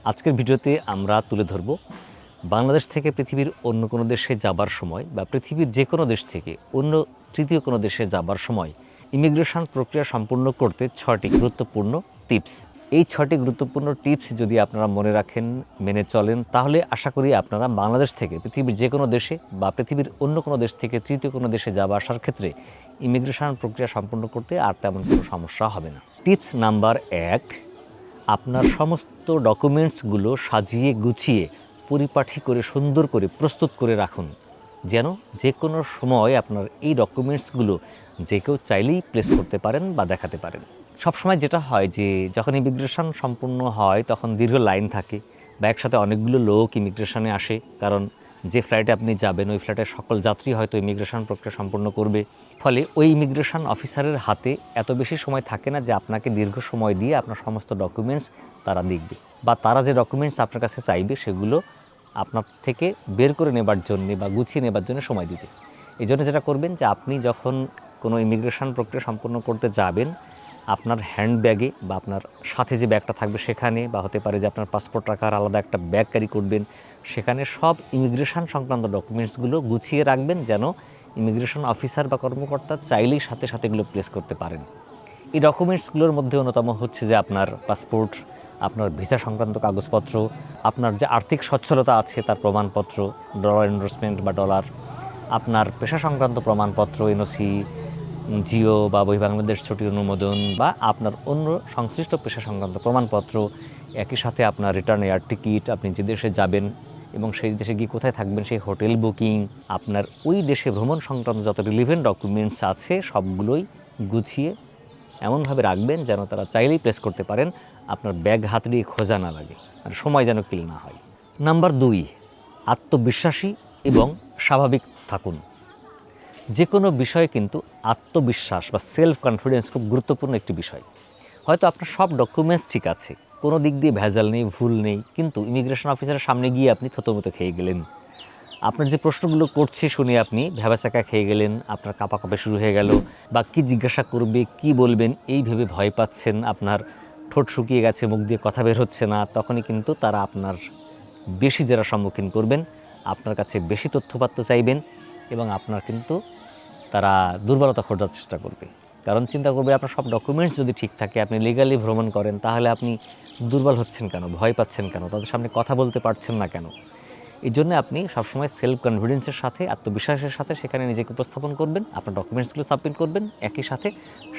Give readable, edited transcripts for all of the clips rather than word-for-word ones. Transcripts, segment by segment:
আজকের ভিডিওতে আমরা তুলে ধরব বাংলাদেশ থেকে পৃথিবীর অন্য কোনো দেশে যাবার সময় বা পৃথিবীর যে কোনো দেশ থেকে অন্য তৃতীয় কোনো দেশে যাবার সময় ইমিগ্রেশন প্রক্রিয়া সম্পূর্ণ করতে 6টি গুরুত্বপূর্ণ টিপস। এই 6টি গুরুত্বপূর্ণ টিপস যদি আপনারা মনে রাখেন, মেনে চলেন, তাহলে আশা করি আপনারা বাংলাদেশ থেকে পৃথিবীর যে কোনো দেশে বা পৃথিবীর অন্য কোনো দেশ থেকে তৃতীয় কোনো দেশে যাওয়া আসার ক্ষেত্রে ইমিগ্রেশন প্রক্রিয়া সম্পূর্ণ করতে আর তেমন কোনো সমস্যা হবে না। টিপস নাম্বার 1, আপনার সমস্ত ডকুমেন্টসগুলো সাজিয়ে গুছিয়ে পরিপাটি করে সুন্দর করে প্রস্তুত করে রাখুন, যেন যে কোনো সময় আপনার এই ডকুমেন্টসগুলো যে কেউ চাইলেই প্লেস করতে পারেন বা দেখাতে পারেন। সবসময় যেটা হয় যে যখন ইমিগ্রেশন সম্পূর্ণ হয় তখন দীর্ঘ লাইন থাকে বা একসাথে অনেকগুলো লোক ইমিগ্রেশনে আসে, কারণ যে ফ্লাইটে আপনি যাবেন ওই ফ্লাইটের সকল যাত্রী হয়তো ইমিগ্রেশন প্রক্রিয়া সম্পূর্ণ করবে। ফলে ওই ইমিগ্রেশন অফিসারের হাতে এত বেশি সময় থাকে না যে আপনাকে দীর্ঘ সময় দিয়ে আপনার সমস্ত ডকুমেন্টস তারা দেখবে বা তারা যে ডকুমেন্টস আপনার কাছে চাইবে সেগুলো আপনার থেকে বের করে নেবার জন্যে বা গুছিয়ে নেবার জন্য সময় দিবে। এই জন্য যেটা করবেন যে আপনি যখন কোনো ইমিগ্রেশন প্রক্রিয়া সম্পূর্ণ করতে যাবেন, আপনার হ্যান্ড ব্যাগে বা আপনার সাথে যে ব্যাগটা থাকবে সেখানে, বা হতে পারে যে আপনার পাসপোর্ট রাখার আলাদা একটা ব্যাগ ক্যারি করবেন, সেখানে সব ইমিগ্রেশন সংক্রান্ত ডকুমেন্টসগুলো গুছিয়ে রাখবেন, যেন ইমিগ্রেশন অফিসার বা কর্মকর্তা চাইলেই সাথে সাথে এগুলো প্লেস করতে পারেন। এই ডকুমেন্টসগুলোর মধ্যে অন্যতম হচ্ছে যে আপনার পাসপোর্ট, আপনার ভিসা সংক্রান্ত কাগজপত্র, আপনার যে আর্থিক সচ্ছলতা আছে তার প্রমাণপত্র, ডলার এন্ডোর্সমেন্ট বা ডলার, আপনার পেশা সংক্রান্ত প্রমাণপত্র, এনওসি, জিও বা বাংলাদেশ ছুটি অনুমোদন বা আপনার অন্য সংশ্লিষ্ট পেশা সংক্রান্ত প্রমাণপত্র, একই সাথে আপনার রিটার্ন এয়ার টিকিট, আপনি যে দেশে যাবেন এবং সেই দেশে গিয়ে কোথায় থাকবেন সেই হোটেল বুকিং, আপনার ওই দেশে ভ্রমণ সংক্রান্ত যত রিলিভেন্ট ডকুমেন্টস আছে সবগুলোই গুছিয়ে এমনভাবে রাখবেন যেন তারা চাইলেই প্লেস করতে পারেন, আপনার ব্যাগ হাত দিয়ে খোঁজা না লাগে আর সময় যেন কিল না হয়। নাম্বার 2, আত্মবিশ্বাসী এবং স্বাভাবিক থাকুন। যে কোনো বিষয়ে কিন্তু আত্মবিশ্বাস বা সেলফ কনফিডেন্স খুব গুরুত্বপূর্ণ একটি বিষয়। হয়তো আপনার সব ডকুমেন্টস ঠিক আছে, কোনো দিক দিয়ে ভেজাল নেই, ভুল নেই, কিন্তু ইমিগ্রেশন অফিসারের সামনে গিয়ে আপনি থতমত খেয়ে গেলেন, আপনার যে প্রশ্নগুলো করছে শুনে আপনি ভ্যাবাচাকা খেয়ে গেলেন, আপনার কাঁপাকাঁপে শুরু হয়ে গেল, বা কী জিজ্ঞাসা করবে কী বলবেন এই ভেবে ভয় পাচ্ছেন, আপনার ঠোঁট শুকিয়ে গেছে, মুখ দিয়ে কথা বের হচ্ছে না, তখনই কিন্তু তারা আপনার বেশি জেরার সম্মুখীন করবেন, আপনার কাছে বেশি তথ্যপাত্র চাইবেন এবং আপনার কিন্তু তারা দুর্বলতা খোঁজার চেষ্টা করবে। কারণ চিন্তা করবে আপনার সব ডকুমেন্টস যদি ঠিক থাকে, আপনি লিগালি ভ্রমণ করেন, তাহলে আপনি দুর্বল হচ্ছেন কেন, ভয় পাচ্ছেন কেন, তাদের সামনে কথা বলতে পারছেন না কেন। এই জন্য আপনি সবসময় সেলফ কনফিডেন্সের সাথে, আত্মবিশ্বাসের সাথে সেখানে নিজেকে উপস্থাপন করবেন, আপনার ডকুমেন্টসগুলো সাবমিট করবেন, একই সাথে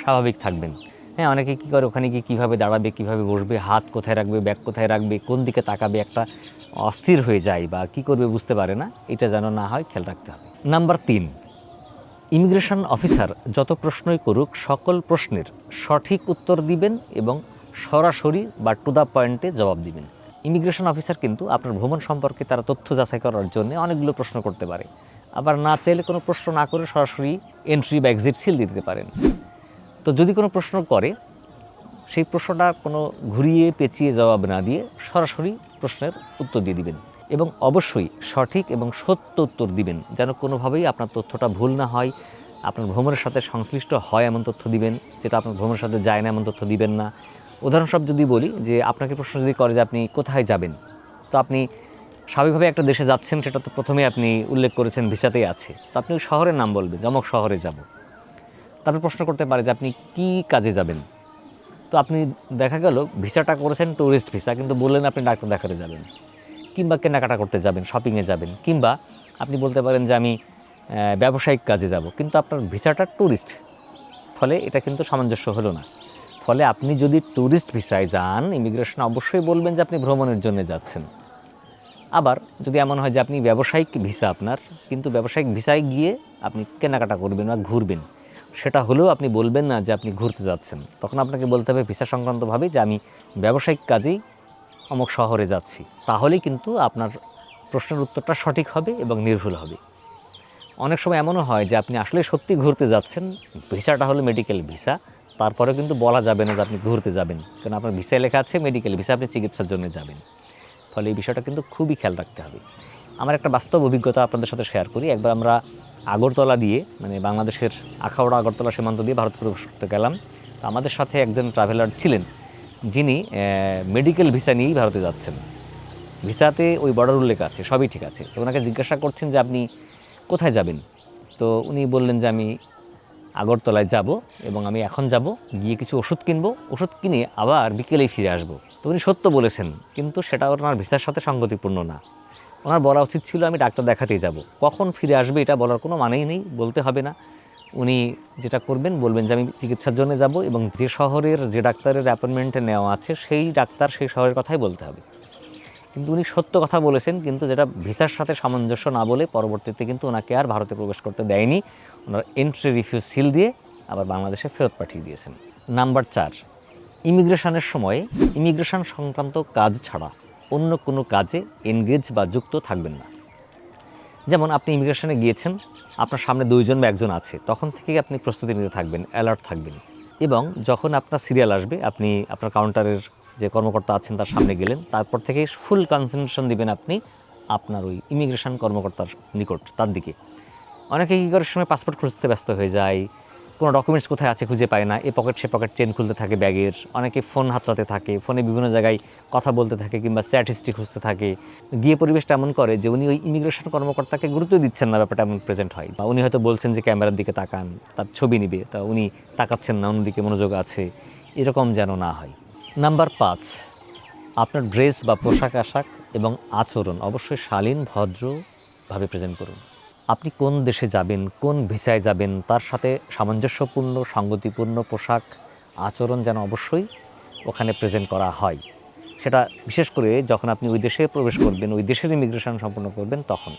স্বাভাবিক থাকবেন। হ্যাঁ, অনেকে কী করে, ওখানে গিয়ে কীভাবে দাঁড়াবে, কীভাবে বসবে, হাত কোথায় রাখবে, ব্যাগ কোথায় রাখবে, কোন দিকে তাকাবে, একটা অস্থির হয়ে যায় বা কী করবে বুঝতে পারে না, এটা যেন না হয় খেয়াল রাখতে হবে। নাম্বার 3, ইমিগ্রেশন অফিসার যত প্রশ্নই করুক সকল প্রশ্নের সঠিক উত্তর দিবেন এবং সরাসরি বা টু দ্য পয়েন্টে জবাব দিবেন। ইমিগ্রেশন অফিসার কিন্তু আপনার ভ্রমণ সম্পর্কে তারা তথ্য যাচাই করার জন্য অনেকগুলো প্রশ্ন করতে পারে, আবার না চাইলে কোনো প্রশ্ন না করে সরাসরি এন্ট্রি বা এক্সিট সিল দিতে পারেন। তো যদি কোনো প্রশ্ন করে, সেই প্রশ্নটা কোনো ঘুরিয়ে পেঁচিয়ে জবাব না দিয়ে সরাসরি প্রশ্নের উত্তর দিয়ে দিবেন এবং অবশ্যই সঠিক এবং সত্য উত্তর দিবেন, যেন কোনোভাবেই আপনার তথ্যটা ভুল না হয়। আপনার ভ্রমণের সাথে সংশ্লিষ্ট হয় এমন তথ্য দিবেন, যেটা আপনার ভ্রমণের সাথে যায় না এমন তথ্য দিবেন না। উদাহরণস্বরূপ যদি বলি যে আপনাকে প্রশ্ন যদি করে যে আপনি কোথায় যাবেন, তো আপনি স্বাভাবিকভাবে একটা দেশে যাচ্ছেন, সেটা তো প্রথমে আপনি উল্লেখ করেছেন ভিসাতেই আছে, তো আপনি ওই শহরের নাম বলবেন, অমুক শহরে যাব। তারপর প্রশ্ন করতে পারে যে আপনি কী কাজে যাবেন, তো আপনি দেখা গেল ভিসাটা করেছেন ট্যুরিস্ট ভিসা, কিন্তু বললেন আপনি ডাক্তার দেখাতে যাবেন, কিংবা কেনাকাটা করতে যাবেন, শপিংয়ে যাবেন, কিংবা আপনি বলতে পারেন যে আমি ব্যবসায়িক কাজে যাব, কিন্তু আপনার ভিসাটা ট্যুরিস্ট, ফলে এটা কিন্তু সামঞ্জস্য হলো না। ফলে আপনি যদি ট্যুরিস্ট ভিসায় যান, ইমিগ্রেশন অবশ্যই বলবেন যে আপনি ভ্রমণের জন্য যাচ্ছেন। আবার যদি এমন হয় যে আপনি ব্যবসায়িক ভিসা আপনার, কিন্তু ব্যবসায়িক ভিসায় গিয়ে আপনি কেনাকাটা করবেন বা ঘুরবেন, সেটা হলেও আপনি বলবেন না যে আপনি ঘুরতে যাচ্ছেন, তখন আপনাকে বলতে হবে ভিসা সংক্রান্তভাবে যে আমি ব্যবসায়িক কাজেই অমুক শহরে যাচ্ছি। তাহলেই কিন্তু আপনার প্রশ্নের উত্তরটা সঠিক হবে এবং নির্ভুল হবে। অনেক সময় এমনও হয় যে আপনি আসলে সত্যি ঘুরতে যাচ্ছেন, ভিসাটা হলো মেডিকেল ভিসা, তারপরেও কিন্তু বলা যাবে না যে আপনি ঘুরতে যাবেন, কারণ আপনার ভিসায় লেখা আছে মেডিকেল ভিসা, আপনি চিকিৎসার জন্য যাবেন। ফলে এই বিষয়টা কিন্তু খুবই খেয়াল রাখতে হবে। আমার একটা বাস্তব অভিজ্ঞতা আপনাদের সাথে শেয়ার করি। একবার আমরা আগরতলা দিয়ে, মানে বাংলাদেশের আখাউড়া আগরতলা সীমান্ত দিয়ে ভারত প্রবেশ করতে গেলাম। তো আমাদের সাথে একজন ট্রাভেলার ছিলেন, যিনি মেডিকেল ভিসা নিয়েই ভারতে যাচ্ছেন। ভিসাতে ওই বর্ডার উল্লেখ আছে, সবই ঠিক আছে। তো ওনাকে জিজ্ঞাসা করছেন যে আপনি কোথায় যাবেন? তো উনি বললেন যে আমি আগরতলায় যাব এবং আমি এখন যাব, গিয়ে কিছু ওষুধ কিনবো, ওষুধ কিনে আবার বিকেলেই ফিরে আসবো। তো উনি সত্য বলেছেন, কিন্তু সেটা ওনার ভিসার সাথে সঙ্গতিপূর্ণ না। ওনার বলা উচিত ছিল আমি ডাক্তার দেখাতেই যাব। কখন ফিরে আসবে এটা বলার কোনো মানেই নেই, বলতে হবে না। উনি যেটা করবেন, বলবেন যে আমি চিকিৎসার জন্য যাব এবং যে শহরের যে ডাক্তারের অ্যাপয়েন্টমেন্টে নেওয়া আছে সেই ডাক্তার সেই শহরের কথাই বলতে হবে। কিন্তু উনি সত্য কথা বলেছেন, কিন্তু যেটা ভিসার সাথে সামঞ্জস্য না বলে পরবর্তীতে কিন্তু ওনাকে আর ভারতে প্রবেশ করতে দেয়নি। ওনার এন্ট্রি রিফিউজ সিল দিয়ে আবার বাংলাদেশে ফেরত পাঠিয়ে দিয়েছেন। নাম্বার 4, ইমিগ্রেশনের সময় ইমিগ্রেশন সংক্রান্ত কাজ ছাড়া অন্য কোনো কাজে এনগেজ বা যুক্ত থাকবেন না। যেমন আপনি ইমিগ্রেশনে গিয়েছেন, আপনার সামনে 2 জন বা 1 জন আছে, তখন থেকেই আপনি প্রস্তুতি নিতে থাকবেন, অ্যালার্ট থাকবেন। এবং যখন আপনার সিরিয়াল আসবে, আপনি আপনার কাউন্টারের যে কর্মকর্তা আছেন তার সামনে গেলেন, তারপর থেকেই ফুল কনসেন্ট্রেশন দিবেন আপনি আপনার ওই ইমিগ্রেশন কর্মকর্তার নিকট, তার দিকে। অনেকে কী করার সময় পাসপোর্ট খুঁজতে ব্যস্ত হয়ে যায়, কোনো ডকুমেন্টস কোথায় আছে খুঁজে পায় না, এ পকেট সে পকেট চেন খুলতে থাকে ব্যাগের, অনেকে ফোন হাতড়াতে থাকে, ফোনে বিভিন্ন জায়গায় কথা বলতে থাকে কিংবা চ্যাট হিস্ট্রি খুঁজতে থাকে। গিয়ে পরিবেশটা এমন করে যে উনি ওই ইমিগ্রেশন কর্মকর্তাকে গুরুত্ব দিচ্ছেন না, ব্যাপারটা এমন প্রেজেন্ট হয়। বা উনি হয়তো বলছেন যে ক্যামেরার দিকে তাকান, তার ছবি নিবে, তা উনি তাকাচ্ছেন না, অন্যদিকে মনোযোগ আছে, এরকম যেন না হয়। নাম্বার 5, আপনার ড্রেস বা পোশাক আশাক এবং আচরণ অবশ্যই শালীন ভদ্রভাবে প্রেজেন্ট করুন। আপনি কোন দেশে যাবেন, কোন ভিসায় যাবেন, তার সাথে সামঞ্জস্যপূর্ণ সঙ্গতিপূর্ণ পোশাক আচরণ যেন অবশ্যই ওখানে প্রেজেন্ট করা হয়। সেটা বিশেষ করে যখন আপনি ওই দেশে প্রবেশ করবেন, ওই দেশের ইমিগ্রেশন সম্পন্ন করবেন, তখন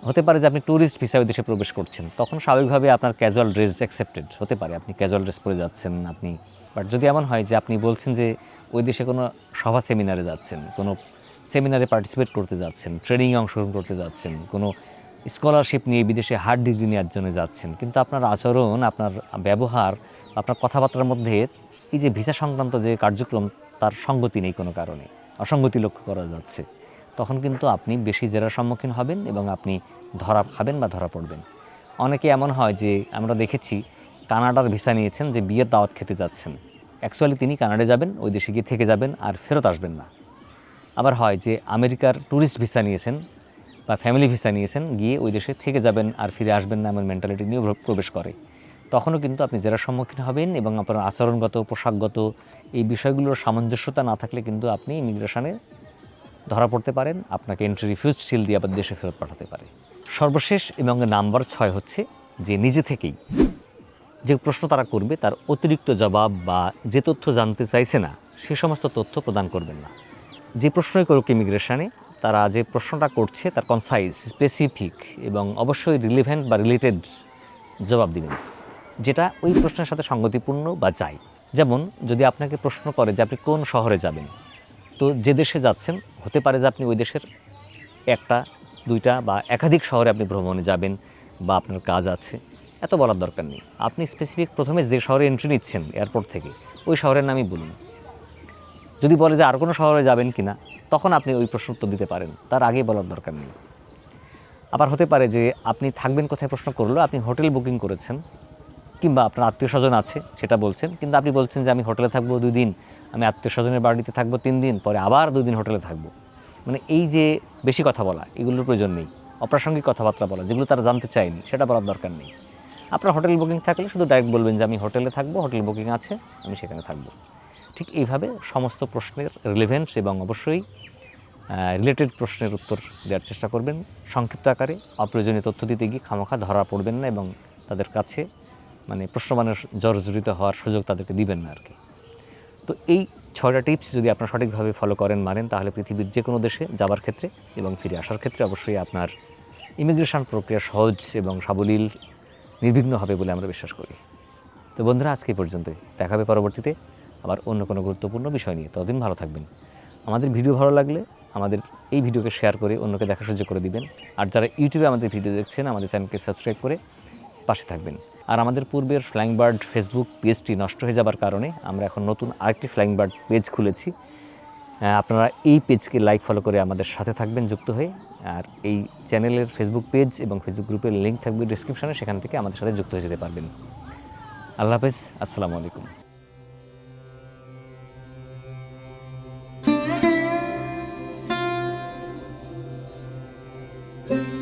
হতে পারে যে আপনি ট্যুরিস্ট ভিসায় ওই দেশে প্রবেশ করছেন, তখন স্বাভাবিকভাবে আপনার ক্যাজুয়াল ড্রেস অ্যাকসেপ্টেড হতে পারে, আপনি ক্যাজুয়াল ড্রেস পরে যাচ্ছেন আপনি। বাট যদি এমন হয় যে আপনি বলছেন যে ওই দেশে কোনো সভা সেমিনারে যাচ্ছেন, কোনো সেমিনারে পার্টিসিপেট করতে যাচ্ছেন, ট্রেনিংয়ে অংশগ্রহণ করতে যাচ্ছেন, কোনো স্কলারশিপ নিয়ে বিদেশে হায়ার ডিগ্রি নেওয়ার জন্য যাচ্ছেন, কিন্তু আপনার আচরণ, আপনার ব্যবহার, আপনার কথাবার্তার মধ্যে এই যে ভিসা সংক্রান্ত যে কার্যক্রম তার সঙ্গতি নেই, কোনো কারণে অসঙ্গতি লক্ষ্য করা যাচ্ছে, তখন কিন্তু আপনি বেশি জেরার সম্মুখীন হবেন এবং আপনি ধরা খাবেন বা ধরা পড়বেন। অনেকে এমন হয় যে আমরা দেখেছি কানাডার ভিসা নিয়েছেন, যে বিয়ের দাওয়াত খেতে যাচ্ছেন, অ্যাকচুয়ালি তিনি কানাডায় যাবেন, ওই দেশে গিয়ে থেকে যাবেন আর ফেরত আসবেন না। আবার হয় যে আমেরিকার ট্যুরিস্ট ভিসা নিয়েছেন বা ফ্যামিলি ভিসা নিয়েছেন, গিয়ে ওই দেশে থেকে যাবেন আর ফিরে আসবেন না, এমন মেন্টালিটি নিয়ে প্রবেশ করে। তখনও কিন্তু আপনি জেরার সম্মুখীন হবেন এবং আপনার আচরণগত, পোশাকগত এই বিষয়গুলোর সামঞ্জস্যতা না থাকলে কিন্তু আপনি ইমিগ্রেশনে ধরা পড়তে পারেন, আপনাকে এন্ট্রি রিফিউজ সিল দিয়ে আবার দেশে ফেরত পাঠাতে পারে। সর্বশেষ এবং নাম্বার 6 হচ্ছে যে নিজে থেকেই যে প্রশ্ন তারা করবে তার অতিরিক্ত জবাব বা যে তথ্য জানতে চাইছে না সে সমস্ত তথ্য প্রদান করবেন না। যে প্রশ্নই করুক ইমিগ্রেশনে, তারা যে প্রশ্নটা করছে তার কনসাইজ, স্পেসিফিক এবং অবশ্যই রিলেভেন্ট বা রিলেটেড জবাব দিবেন, যেটা ওই প্রশ্নের সাথে সঙ্গতিপূর্ণ বা যায়। যেমন যদি আপনাকে প্রশ্ন করে যে আপনি কোন শহরে যাবেন, তো যে দেশে যাচ্ছেন হতে পারে যে আপনি ওই দেশের 1টা 2টা বা একাধিক শহরে আপনি ভ্রমণে যাবেন বা আপনার কাজ আছে, এত বলার দরকার নেই। আপনি স্পেসিফিক প্রথমে যে শহরে এন্ট্রি নিচ্ছেন এয়ারপোর্ট থেকে, ওই শহরের নামই বলুন। যদি বলে যে আর কোনো শহরে যাবেন কি না, তখন আপনি ওই প্রশ্ন উত্তর দিতে পারেন, তার আগে বলার দরকার নেই। আবার হতে পারে যে আপনি থাকবেন কোথায় প্রশ্ন করলো, আপনি হোটেল বুকিং করেছেন কিংবা আপনার আত্মীয় স্বজন আছে সেটা বলছেন, কিন্তু আপনি বলছেন যে আমি হোটেলে থাকবো 2 দিন, আমি আত্মীয় স্বজনের বাড়িতে থাকবো 3 দিন, পরে আবার 2 দিন হোটেলে থাকবো। মানে এই যে বেশি কথা বলা, এগুলোর প্রয়োজন নেই। অপ্রাসঙ্গিক কথাবার্তা বলা, যেগুলো তারা জানতে চায়নি, সেটা বলার দরকার নেই। আপনার হোটেল বুকিং থাকলে শুধু ডাইরেক্ট বলবেন যে আমি হোটেলে থাকবো, হোটেল বুকিং আছে, আমি সেখানে থাকবো। ঠিক এইভাবে সমস্ত প্রশ্নের রিলেভেন্স এবং অবশ্যই রিলেটেড প্রশ্নের উত্তর দেওয়ার চেষ্টা করবেন সংক্ষিপ্ত আকারে। অপ্রয়োজনীয় তথ্য দিতে গিয়ে খামোখা ধরা পড়বেন না এবং তাদের কাছে মানে প্রশ্নমানের জর্জরিত হওয়ার সুযোগ তাদেরকে দিবেন না আর কি। তো এই 6টা টিপস যদি আপনারা সঠিকভাবে ফলো করেন, মানেন, তাহলে পৃথিবীর যে কোনো দেশে যাবার ক্ষেত্রে এবং ফিরে আসার ক্ষেত্রে অবশ্যই আপনার ইমিগ্রেশন প্রক্রিয়া সহজ এবং সাবলীল, নির্বিঘ্ন হবে বলে আমরা বিশ্বাস করি। তো বন্ধুরা, আজকে পর্যন্তই। দেখা হবে পরবর্তীতে আবার অন্য কোনো গুরুত্বপূর্ণ বিষয় নিয়ে। ততদিন ভালো থাকবেন। আমাদের ভিডিও ভালো লাগলে আমাদের এই ভিডিওকে শেয়ার করে অন্যকে দেখার সুযোগ করে দিবেন। আর যারা ইউটিউবে আমাদের ভিডিও দেখছেন, আমাদের চ্যানেলকে সাবস্ক্রাইব করে পাশে থাকবেন। আর আমাদের পূর্বের ফ্লাইং বার্ড ফেসবুক পেজটি নষ্ট হয়ে যাবার কারণে আমরা এখন নতুন আরেকটি ফ্লাইং বার্ড পেজ খুলেছি। আপনারা এই পেজকে লাইক ফলো করে আমাদের সাথে থাকবেন যুক্ত হয়ে। আর এই চ্যানেলের ফেসবুক পেজ এবং ফেসবুক গ্রুপের লিঙ্ক থাকবে ডিসক্রিপশনে, সেখান থেকে আমাদের সাথে যুক্ত হয়ে যেতে পারবেন। আল্লাহ হাফেজ, আসসালামু আলাইকুম। ধন্যবাদ।